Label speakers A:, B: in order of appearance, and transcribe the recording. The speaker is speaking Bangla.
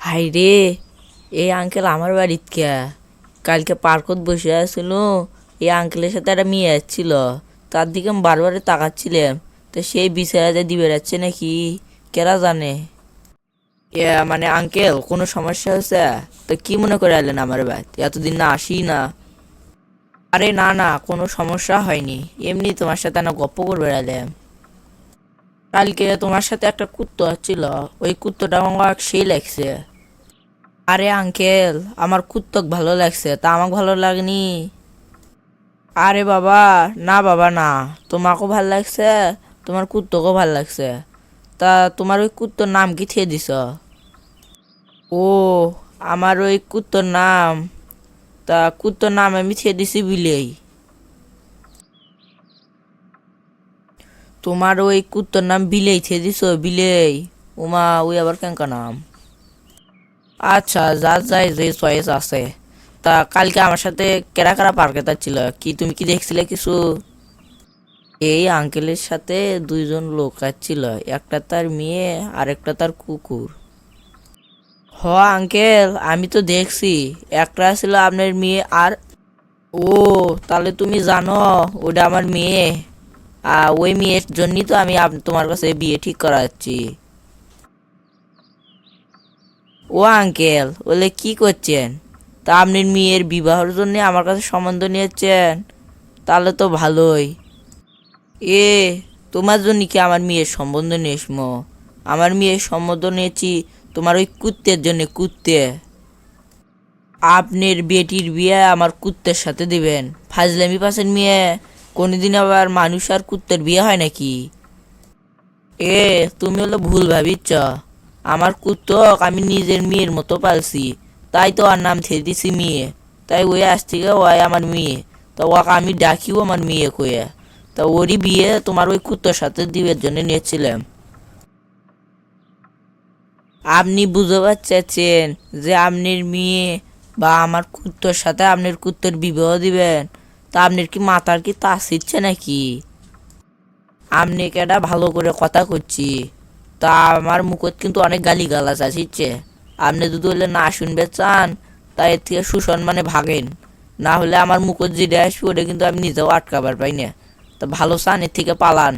A: হাই রে, এই আঙ্কেল আমার বাড়িত কে? কালকে পার্কত বসে আছিল, এই আঙ্কেলের সাথে একটা মেয়ে আসছিল। তার দিকে আমি বারবারে তাকাচ্ছিলাম। তো সেই বিচারাতে দিবে যাচ্ছে নাকি, কেরা জানে। মানে আঙ্কেল, কোনো সমস্যা হয়েছে? তো কি মনে করে আলেন আমার বাড়িতে? এতদিন না আসি না। আরে না না, কোনো সমস্যা হয়নি। এমনি তোমার সাথে না গপ্প করবে এলাম। কালকে তোমার সাথে একটা কুত্তো আসছিল, ওই কুত্তোটা আমার সেই লাগছে। আরে আঙ্কেল, আমার কুত্তক ভালো লাগছে, তা আমাকে ভালো লাগনি। আরে বাবা, না বাবা না, তোমাকেও ভাল লাগছে, তোমার কুত্তকেও ভাল লাগছে। তা তোমার ওই কুত্তর নাম কি থিয়ে দিছ? ও, আমার ওই কুত্তর নাম, তা কুত্তর নাম আমি থিয়ে দিছি বিলেই। তোমার ওই কুত্তর নাম বিলেই থিয়ে দিছ, বিলেই? উমা, ওই আবার কেঙ্কা নাম? আচ্ছা, যার যাই যে চয়েস আছে। তা কালকে আমার সাথে কেরা কেরা পার্কে ছিল, কি তুমি কি দেখছিলে কিছু? এই আঙ্কেলের সাথে দুইজন লোক আসছিল, একটা তার মেয়ে আর একটা তার কুকুর। হ আঙ্কেল, আমি তো দেখছি। একটা ছিল আপনার মেয়ে আর ও, তাহলে তুমি জানো ওটা আমার মেয়ে। ওই মেয়ের জন্যই তো আমি তোমার কাছে বিয়ে ঠিক করাচ্ছি। ও আঙ্কেল, বলে কি করছেন? তা আপনার মেয়ের বিবাহের জন্য আমার কাছে সম্বন্ধ নিয়েছেন? তাহলে তো ভালোই। এ, তোমার জন্য কি আমার মেয়ের সম্বন্ধ নেসমো? আমার মেয়ের সম্বন্ধ নিয়েছি তোমার ওই কুত্তের জন্য, কুত্তে। আপনার বেটির বিয়ে আমার কুত্তের সাথে দিবেন? ফাজলামি পাশের মেয়ে, কোনোদিন আবার মানুষ আর কুত্তের বিয়ে হয় নাকি? এ, তুমি হলো ভুল ভাবিচ্ছ। আমার কুত্তক আমি নিজের মেয়ের মতো পালছি, তাই তো আর নাম থে দিছি মেয়ে। তাই ওই আজ থেকে ওই আমার মেয়ে। তা ওকে আমি ডাকিও আমার মেয়ে কয়ে। তা ওরই বিয়ে তোমার ওই কুত্তর সাথে দিবের জন্য নিয়েছিলাম। আপনি বুঝতে পারছেন যে আপনার মেয়ে বা আমার কুত্তর সাথে আপনার কুত্তর বিবাহ দিবেন? তা আপনার কি মাথার কি তাস ইচ্ছে নাকি? আপনি কেটা ভালো করে কথা করছি, তা আমার মুখত কিন্তু অনেক গালি গালাজ আসিচ্ছে। আপনি যদি হলে না শুনবে চান, তা এর থেকে সুসম্মানে ভাগেন। না হলে আমার মুখত যেটা আসবে ওটা কিন্তু আমি নিজেও আটকাবার পাই না। তা ভালো চান, এর থেকে পালান।